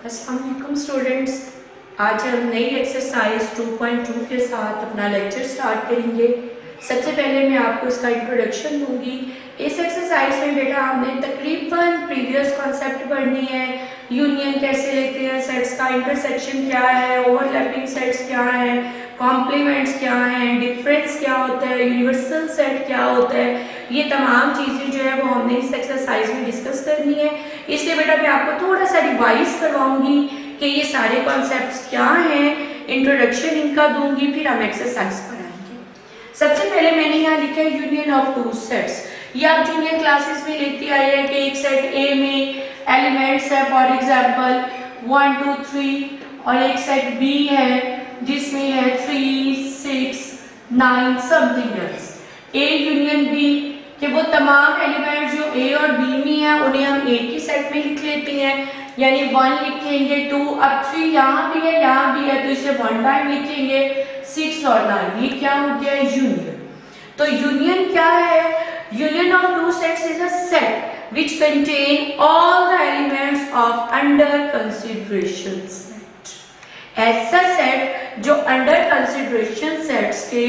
अस्सलाम वालेकुम स्टूडेंट्स। आज हम नई एक्सरसाइज 2.2 के साथ अपना लेक्चर स्टार्ट करेंगे। सबसे पहले मैं आपको इसका इंट्रोडक्शन दूंगी। इस एक्सरसाइज में बेटा हमने तकरीबन प्रीवियस कॉन्सेप्ट पढ़नी है। यूनियन कैसे लेते हैं, सेट्स का इंटरसेक्शन क्या है, ओवरलैपिंग सेट्स क्या है, कॉम्प्लीमेंट्स क्या हैं, डिफरेंस क्या होता है, यूनिवर्सल सेट क्या होता है, ये तमाम चीज़ें जो है वो हमने इस एक्सरसाइज में डिस्कस करनी है। इसलिए बेटा मैं आपको थोड़ा सा रिवाइज करवाऊंगी कि ये सारे कॉन्सेप्ट्स क्या हैं, इंट्रोडक्शन इनका दूंगी, फिर हम एक्सरसाइज पर आएंगे। सबसे पहले मैंने यहाँ लिखा है यूनियन ऑफ टू सेट्स। ये आप जूनियर क्लासेस में लेती आई है कि एक सेट ए में एलिमेंट्स है, फॉर एग्जाम्पल 1 2 3, और एक सेट बी है जिसमें है 3 6 9 something else. A union B कि वो तमाम एलिमेंट जो ए और बी में है उन्हें हम एक ही सेट में लिख लेते हैं, यानी 1 लिखेंगे 2, अब 3 यहाँ भी है यहाँ भी है तो इसे 1 टाइम लिखेंगे, 6 और 9, ये क्या हो गया यूनियन। तो यूनियन क्या है? Union of two sets is a set which contain all the elements of under consideration set. ऐसा सेट जो अंडर कंसिडरेशन सेट्स के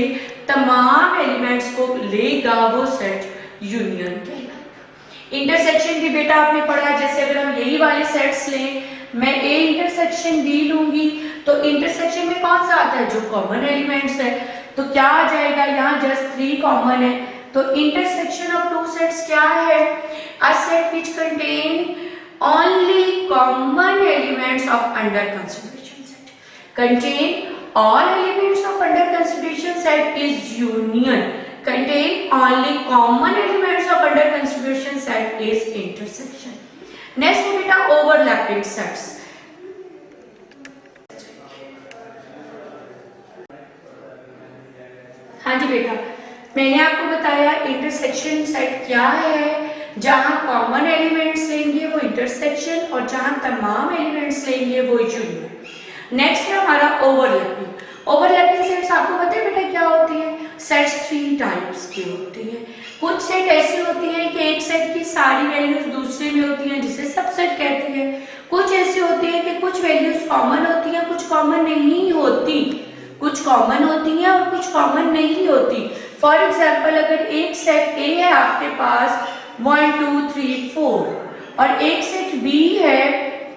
तमाम एलिमेंट्स को लेगा वो सेट यूनियन कहलाएगा। इंटरसेक्शन भी बेटा आपने पढ़ा, जैसे अगर हम यही वाले सेट्स लें, मैं ए इंटरसेक्शन बी लूंगी तो इंटरसेक्शन में कौन सा आता है? जो कॉमन एलिमेंट्स है, तो क्या आ जाएगा? यहाँ जस्ट 3 कॉमन है, तो इंटरसेक्शन ऑफ टू सेट्स क्या है? A set which contain only common elements of under consideration set. Contain all elements of under consideration set is union. Contain only common elements of under consideration set is intersection. Next है बेटा overlapping sets. हाँ जी बेटा, मैंने आपको बताया intersection set क्या है। जहां कॉमन एलिमेंट्स लेंगे वो इंटरसेक्शन और जहां तमाम एलिमेंट्स लेंगे वो यूनियन। नेक्स्ट है हमारा ओवरलैपिंग। ओवरलैपिंग सेट्स आपको पता है बेटा क्या होती है? सेट्स 3 टाइप्स की होती है। कुछ सेट ऐसी होती है कि एक सेट की सारी वैल्यूज दूसरे में होती हैं जिसे सबसेट कहते हैं। कुछ ऐसी होती है कि कुछ वैल्यूज कॉमन होती हैं, कुछ कॉमन नहीं होती, कुछ कॉमन होती हैं और कुछ कॉमन नहीं होती। फॉर एग्जाम्पल अगर एक सेट ए है आपके पास 1 2 3 4 और एक सेट बी है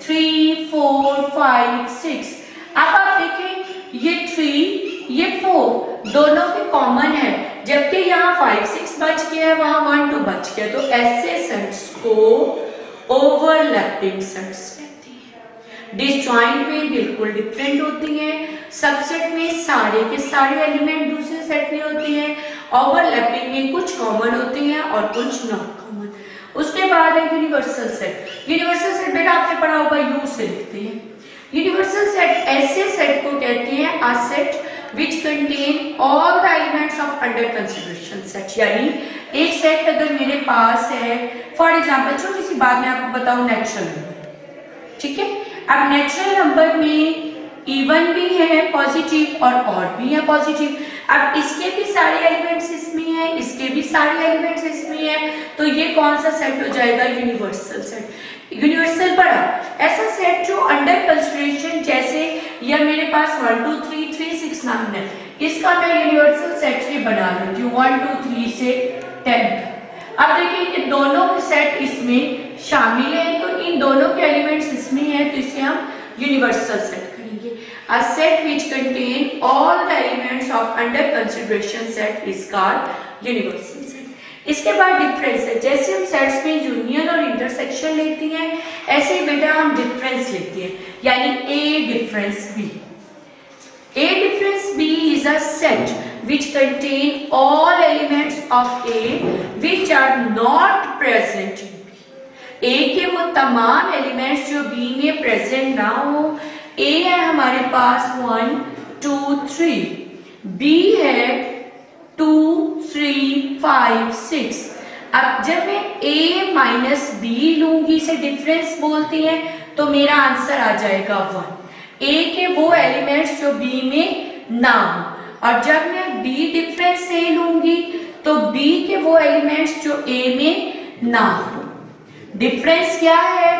3 4 5 6, अब आप देखें ये 3 ये 4 दोनों के कॉमन है, जबकि यहाँ 5 6 बच गया है, वहां 1 2 बच गया, तो ऐसे सेट्स को ओवरलैपिंग सेट्स कहते हैं। डिसजॉइंट में बिल्कुल डिफरेंट होती हैं, सबसेट में सारे के सारे एलिमेंट दूसरे सेट में होती हैं, ओवरलैपिंग में कुछ कॉमन होती हैं और कुछ नॉट कॉमन। उसके बाद है यूनिवर्सल सेट। यूनिवर्सल सेट बेटा आपने पढ़ा होगा, यू से लिखते हैं। यूनिवर्सल सेट ऐसे सेट को कहते हैं a set which contain all the elements of under consideration set. यानी एक सेट अगर मेरे पास है, फॉर एग्जांपल छोटी सी बात मैं आपको बताऊं, नेचुरल नंबर, ठीक है। अब नेचुरल नंबर में इवन भी है पॉजिटिव और ऑड भी है पॉजिटिव। अब इसके भी सारे एलिमेंट्स इसमें हैं, इसके भी सारे एलिमेंट्स इसमें हैं, तो ये कौन सा सेट हो जाएगा? Universal set. यूनिवर्सल बड़ा ऐसा सेट जो अंडर कंसिडरेशन, जैसे ये मेरे पास 1 2 3 3 6 9 है, इसका मैं यूनिवर्सल सेट ही बना लेती हूँ 1 2 3 से 10। अब देखिए ये दोनों के सेट इसमें शामिल हैं, तो इन दोनों के एलिमेंट्स इसमें हैं, तो इसे हम यूनिवर्सल सेट करेंगे। A set which contain all the elements of under consideration set is called universal set. इसके बाद डिफरेंस है। जैसे हम सेट्स में यूनियन और इंटरसेक्शन लेते हैं, ऐसे ही बेटा हम डिफरेंस लेते हैं, यानी A difference B. A difference B is a set which contain all elements of A which are not present in B. A के वो तमाम एलिमेंट्स जो B में प्रेजेंट ना हो। A है हमारे पास 1 2 3, B है 2 3 5 6। अब जब मैं A माइनस बी लूंगी, इसे डिफरेंस बोलती हैं, तो मेरा आंसर आ जाएगा 1। A के वो एलिमेंट्स जो B में ना हो, और जब मैं B डिफरेंस A लूंगी तो B के वो एलिमेंट्स जो A में ना हो। डिफरेंस क्या है?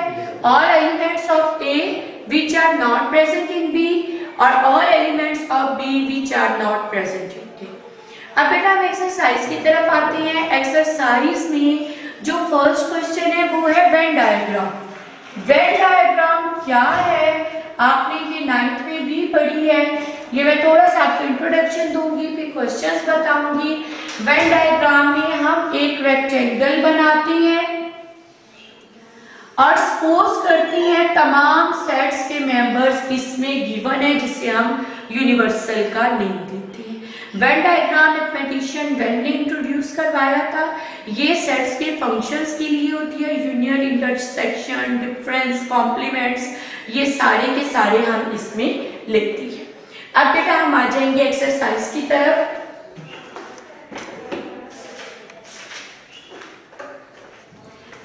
All elements of A which are not present in B और all elements of B which are not present in A। अब बेटा हम एक्सरसाइज की तरफ आते हैं। एक्सरसाइज में जो फर्स्ट क्वेश्चन है वो है वेन डायग्राम। वेन डायग्राम क्या है आपने ये 9th में भी पढ़ी है। ये मैं थोड़ा सा आपको इंट्रोडक्शन दूंगी फिर क्वेश्चंस बताऊंगी। वेन डायग्राम में हम एक रेक्टेंगल बनाते हैं और सपोज करती हैं तमाम सेट्स के मेंबर्स इसमें गिवन है जिसे हम यूनिवर्सल का नेम देते हैं। वेन डायग्राम मैथमेटिशियन वेन ने इंट्रोड्यूस करवाया था। ये सेट्स के फंक्शंस के लिए होती है, यूनियन, इंटरसेक्शन, डिफरेंस, कॉम्प्लीमेंट्स, ये सारे के सारे हम इसमें लिखते हैं। अब बेटा हम आ जाएंगे एक्सरसाइज की तरफ।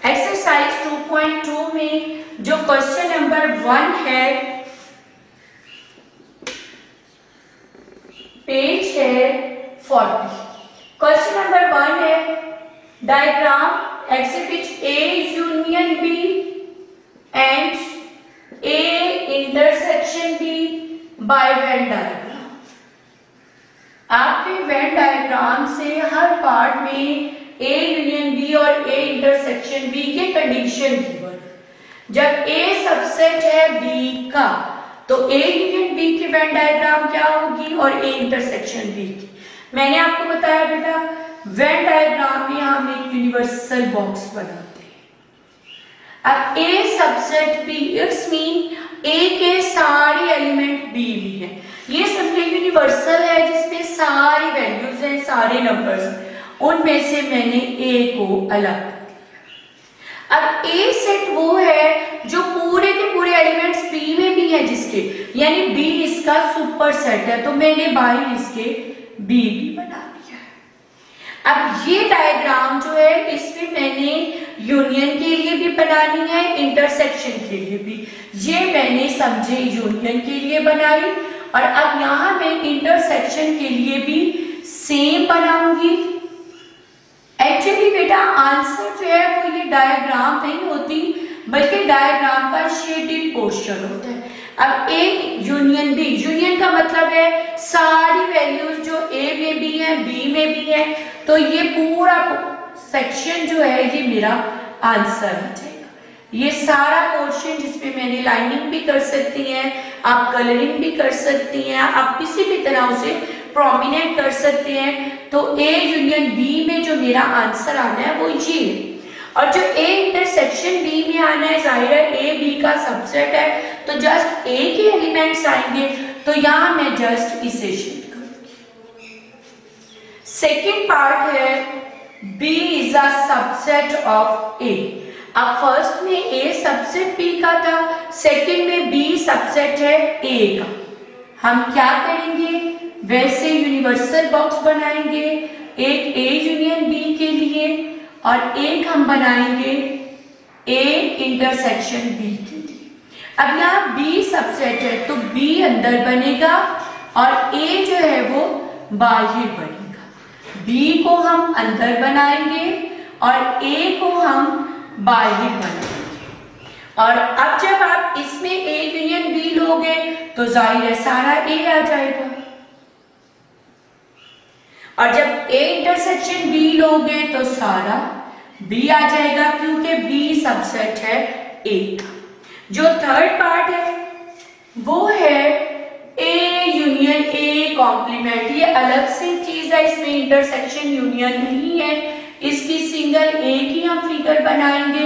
एक्सरसाइज 2.2 में जो क्वेश्चन नंबर 1 है, पेज है 40। क्वेश्चन नंबर 1 है diagram exhibit A union B and A intersection B by Venn diagram. आपके वेन डायग्राम से हर पार्ट में A यूनियन B और A इंटरसेक्शन B के कंडीशन गिवन। जब A सबसेट है B का तो A यूनियन B की वेन डायग्राम क्या होगी और A इंटरसेक्शन B की। मैंने आपको बताया बेटा वेन डायग्राम में हम एक यूनिवर्सल बॉक्स बनाते हैं। अब A subset B it's mean A के सारे एलिमेंट B में है। ये समझे यूनिवर्सल है जिसमें सारी वैल्यूज हैं, सारे नंबर्स, उनमें से मैंने A को अलग कर दिया। अब A सेट वो है जो पूरे के पूरे एलिमेंट्स B में भी है जिसके, यानी B इसका सुपर सेट है, तो मैंने बाहर इसके B भी बना दिया है। अब ये डायग्राम जो है इसमें मैंने यूनियन के लिए भी बनानी है, इंटरसेक्शन के लिए भी। ये मैंने समझे यूनियन के लिए बनाई और अब यहां मैं इंटरसेक्शन के लिए भी सेम बनाऊंगी। एक्चुअली बेटा आंसर जो है वो ये डायग्राम नहीं होती बल्कि डायग्राम का शेडेड पोर्शन होता है। अब A यूनियन B, यूनियन का मतलब है सारी वैल्यूज जो A में भी है B में भी है, तो ये पूरा सेक्शन जो है ये मेरा आंसर आ जाएगा। ये सारा पोर्शन जिसमें मैंने लाइनिंग भी कर सकती हैं, आप कलरिंग भी कर सकती हैं, आप किसी भी तरह उसे प्रोमिनेंट कर सकते हैं। तो A यूनियन B में जो मेरा आंसर आना है वो ये है। और जो A इंटरसेक्शन B में आना है, जाहिर है A B का सबसेट है तो जस्ट A के एलिमेंट्स आएंगे, तो यहां मैं जस्ट इसे शिफ्ट करूंगी। सेकेंड पार्ट है B is a subset of A। अब फर्स्ट में A सबसेट B का था, सेकेंड में B सबसेट है A का। हम क्या करेंगे, वैसे यूनिवर्सल बॉक्स बनाएंगे, एक A यूनियन B के लिए और एक हम बनाएंगे A इंटरसेक्शन B के लिए। अब यहाँ B सबसेट है तो B अंदर बनेगा और A जो है वो बाहर बनेगा। B को हम अंदर बनाएंगे और A को हम बाहर बनाएंगे। और अब जब आप इसमें A यूनियन B लोगे तो जाहिर है सारा A आ जाएगा, और जब A इंटरसेक्शन B लोगे तो सारा B आ जाएगा क्योंकि B सबसेट है A का। जो थर्ड पार्ट है वो है A यूनियन A कॉम्प्लीमेंट। ये अलग से चीज है, इसमें इंटरसेक्शन यूनियन नहीं है, इसकी सिंगल A की हम फिगर बनाएंगे।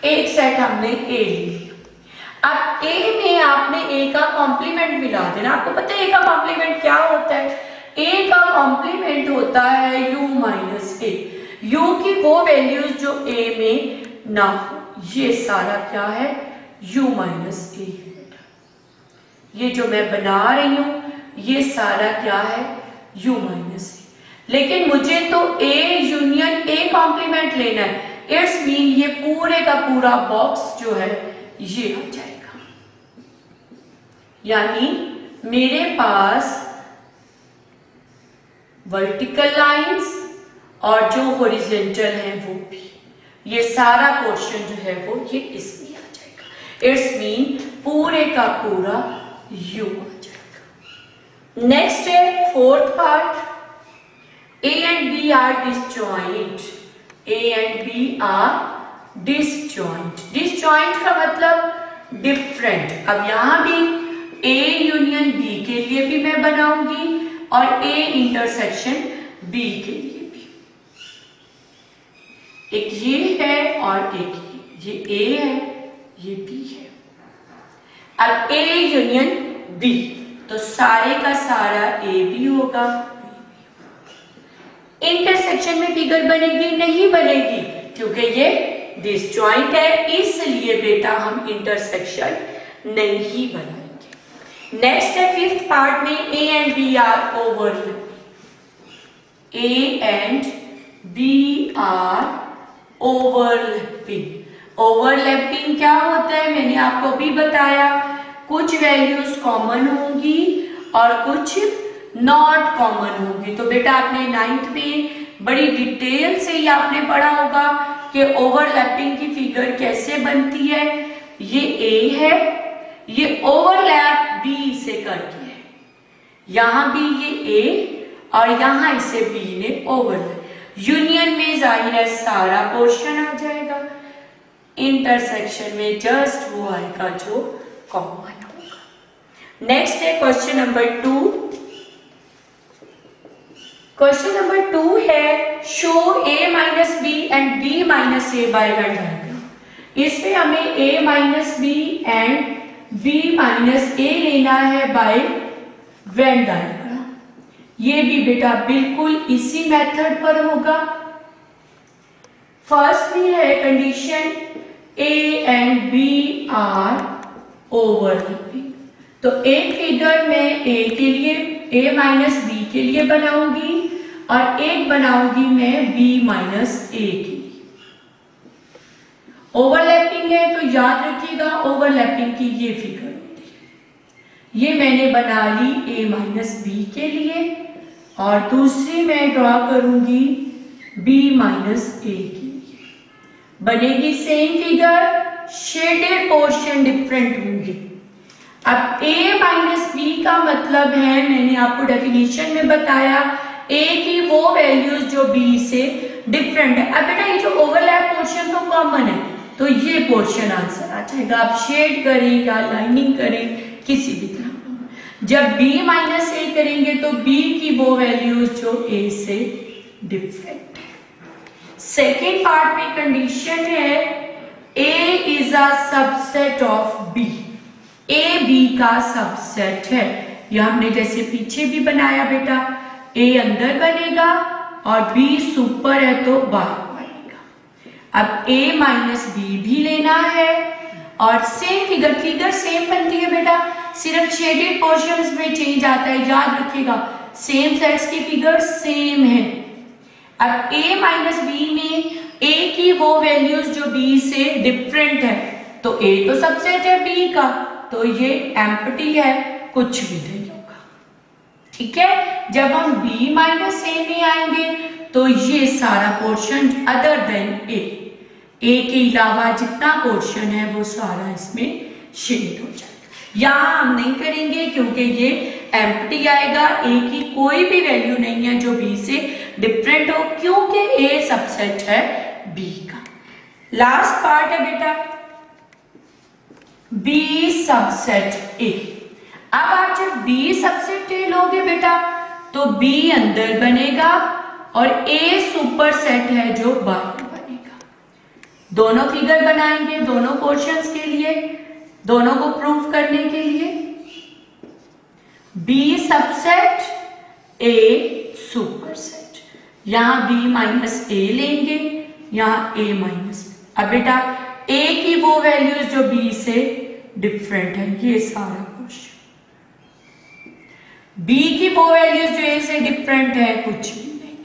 एक सेट हमने A लिया। अब A में आपने A का कॉम्प्लीमेंट मिला देना। आपको पता है A का कॉम्प्लीमेंट क्या होता है? A का कॉम्प्लीमेंट होता है U माइनस A। U की वो वैल्यूज जो A में ना हो, ये सारा क्या है? U minus A। ये जो मैं बना रही हूं ये सारा क्या है? U minus A। लेकिन मुझे तो A यूनियन A कॉम्प्लीमेंट लेना है, इट्स मीन ये पूरे का पूरा बॉक्स जो है ये हो जाएगा। यानी मेरे पास वर्टिकल लाइंस और जो हॉरिजॉन्टल है वो भी, ये सारा पोर्शन जो है वो ये इसमें आ जाएगा। इट्स मीन पूरे का पूरा यू आ जाएगा। नेक्स्ट है fourth part, A and B are disjoint, A and B are disjoint। disjoint का मतलब डिफरेंट। अब यहां भी A यूनियन B के लिए भी मैं बनाऊंगी और A इंटरसेक्शन B के लिए भी। एक ये है और एक ये A है, ये B है। अब A यूनियन B, तो सारे का सारा A भी होगा। इंटरसेक्शन में फिगर बनेगी? नहीं बनेगी, क्योंकि ये डिसजॉइंट है, इसलिए बेटा हम इंटरसेक्शन नहीं बनाएंगे। नेक्स्ट है फिफ्थ पार्ट में A and B are overlapping. A and B are overlapping. Overlapping क्या होता है मैंने आपको भी बताया, कुछ वैल्यूज कॉमन होंगी और कुछ नॉट कॉमन होगी। तो बेटा आपने 9th में बड़ी डिटेल से ही आपने पढ़ा होगा कि ओवरलैपिंग की फिगर कैसे बनती है। ये A है, ये ओवरलैप B से करके है, यहां भी ये A और यहां इसे B ने ओवरलैप। यूनियन में जाहिर है सारा पोर्शन आ जाएगा, इंटरसेक्शन में जस्ट वो आएगा जो कॉमन होगा। नेक्स्ट है क्वेश्चन नंबर 2। क्वेश्चन नंबर 2 है show A minus B and B minus A by Venn diagram. इसमें हमें A minus B and B minus A लेना है बाय वेन डायग्राम। ये भी बेटा बिल्कुल इसी मेथड पर होगा। फर्स्ट भी है condition A and B are overlapping. तो एक फिगर में A के लिए A माइनस बी के लिए बनाऊंगी और एक बनाऊंगी मैं B माइनस ए के लिए। ओवरलैपिंग है तो याद रखिएगा ओवरलैपिंग की ये फिगर होती है। ये मैंने बना ली A माइनस बी के लिए और दूसरी मैं ड्रॉ करूंगी B माइनस ए के लिए। बनेगी same figure, shaded portion different होंगे। अब A माइनस बी का मतलब है, मैंने आपको डेफिनेशन में बताया, A की वो वैल्यूज जो B से डिफरेंट है। अब बेटा ये जो ओवरलैप पोर्शन तो कॉमन है, तो ये पोर्शन आंसर आ जाएगा। आप शेड करें या लाइनिंग करें किसी भी तरह। जब B माइनस ए करेंगे तो B की वो वैल्यूज जो A से डिफरेंट है। सेकेंड पार्ट में कंडीशन है A is a subset of B। A B का सबसेट है। यह हमने जैसे पीछे भी बनाया बेटा, A अंदर बनेगा और B सुपर है तो बाहर बनेगा। अब A माइनस बी भी लेना है और सेम फिगर सेम बनती है बेटा, सिर्फ शेडेड पोर्शंस में चेंज आता है। याद रखिएगा सेम सेट्स की फिगर सेम है। अब A माइनस बी में A की वो वैल्यूज जो B से डिफरेंट है, तो A तो सबसेट है B का, तो ये एम्प्टी है, कुछ भी नहीं होगा। ठीक है, जब हम B माइनस ए में आएंगे तो ये सारा पोर्शन अदर देन A के अलावा जितना पोर्शन है वो सारा इसमें शेड हो जाएगा। यहां हम नहीं करेंगे क्योंकि ये एम्प्टी आएगा, A की कोई भी वैल्यू नहीं है जो B से डिफरेंट हो, क्योंकि A सबसेट है B का। लास्ट पार्ट है बेटा B सबसेट A। अब आप जब B सबसेट A लोगे बेटा तो B अंदर बनेगा और A सुपर सेट है जो बाहर बनेगा। दोनों फिगर बनाएंगे दोनों पोर्शंस के लिए, दोनों को प्रूव करने के लिए। B subset A super set, यहां B माइनस A लेंगे, यहां A माइनस। अब बेटा A की वो वैल्यूज जो B से डिफरेंट है, ये सारा क्वेश्चन। B की वो वैल्यूज जो A से डिफरेंट है, कुछ भी नहीं।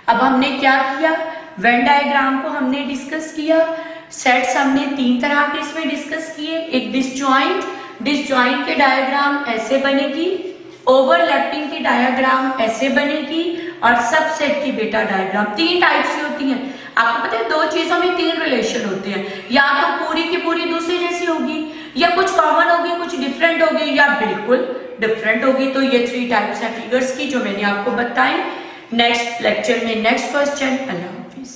अब हमने क्या किया, वेन डायग्राम को हमने डिस्कस किया। सेट्स हमने 3 तरह के इसमें डिस्कस किए। एक डिसजॉइंट के डायग्राम ऐसे बनेगी, ओवरलैपिंग की डायग्राम ऐसे बनेगी और सबसेट की बेटा डायग्राम। 3 टाइप्स की होती हैं। आपको पता है 2 चीजों में 3 रिलेशन होते हैं, या तो होगी या बिल्कुल डिफरेंट होगी। तो ये 3 टाइप्स हैं फिगर्स की जो मैंने आपको बताई। नेक्स्ट लेक्चर में नेक्स्ट क्वेश्चन। अल्लाह हाफिज।